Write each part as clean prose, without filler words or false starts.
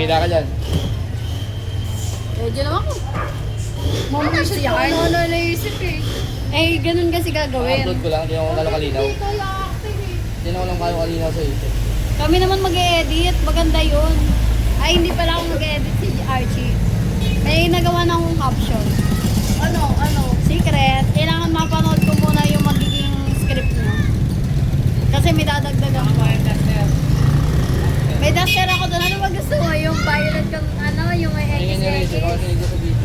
Kumita ka dyan. Medyo naman ko. Mamulit siya. Ano naisip eh. Eh, ganun kasi gagawin. Upload ko lang, hindi ako lalo kalinaw. Hindi na ako lang kayo kalinaw sa isip. Kami naman mag-e-edit. Maganda yun. Ay, hindi pala ako mag-e-edit si Archie. May nagawa na akong caption. Ano? Secret. Kailangan mapanood ko muna yung magiging script mo. Kasi may dadagdagan ko. May duster ako doon. Ano ba gusto mo? Yung violet kung ano, yung may Tingin niya rin, X. sino kasi nito sa video.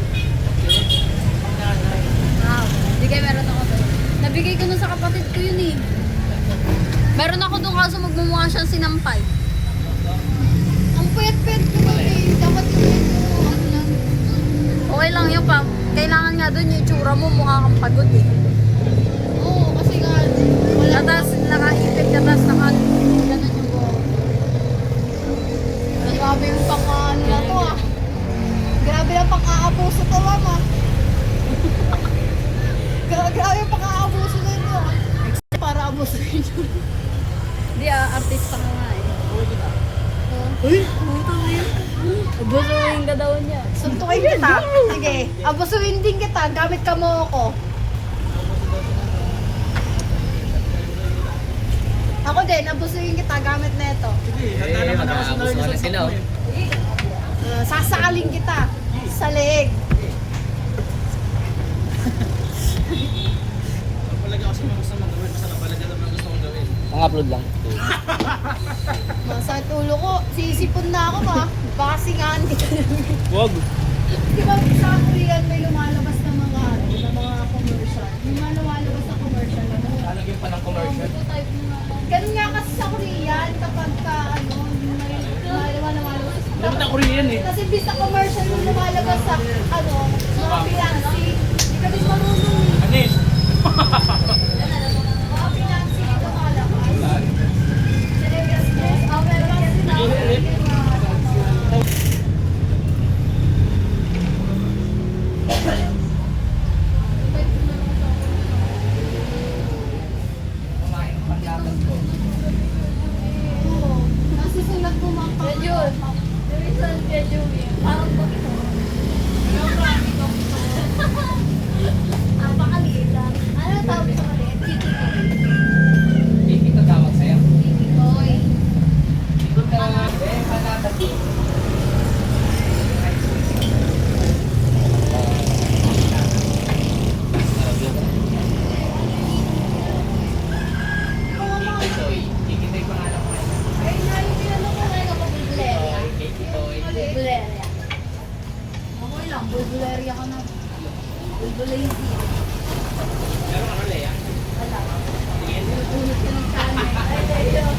Wow. Bigay meron ako doon. Nabigay ko nun sa kapatid ko yun eh. Meron ako doon kaso magmumukha siyang sinampay. Ang puyat-puyat ko doon eh. Dapat yung ano lang. Okay lang yun pa. Kailangan nga doon yung itsura mo mukha kang pagod eh. Oo, kasi nga wala. Tapos nakaipit ka, tapos ganun yung buhok. Grabe yung pang-ano na to ah. Grabe ang pang-aabuso to, mama. Grabe yung pang-aabuso na ito ah. Para abusuin yun. Hindi ah, artista ka nga eh. Uy! Puto na yun. Abusuin ka daw niya. Suntukin kita. Sige, abusuin din kita. Gamit ka mo ako. Ako din, abusuin kita. Gamit na ito. Eh, mag-aabuso na sila. Oh. Sasakalin kita sa leeg. Pang-upload lang. Masakit ulo ko. Sisipon na ako ba? Baka singahan kita. Wag. Di ba sa Korean may lumalabas na mga commercial? May mga lumalabas na commercial. Lalagyan pa ng commercial. Ito type mo nga. Ganun nga kasi sa Korean kapag ka may lumalabas. Dapat na Korean eh. Kasi bis sa commercial yung lumalabas sa mga fiancé. Hindi ka bis marunong eh. Anis. Mga fiancé lumalabas. Seriousness. Meron kasi na. Nasusulat mo mga schedule. There is a schedule eh. Parang po ito. Napakaliit lang. Ano tawag sa maliit? Kiki ko. Ito tawag sa'yo. Kiki boy. Ikot ka nga. Eh, panatas. Kikitoy pangalan ko. Ay, tinanong ko ngayon ako bulbuleria. Kikitoy. Bulbuleria. Okay lang, bulbuleria ka na. Bulbuleria. Meron ka ulit ah. Wala. Tingin. Ulit ka ng channel. Ay, tayo.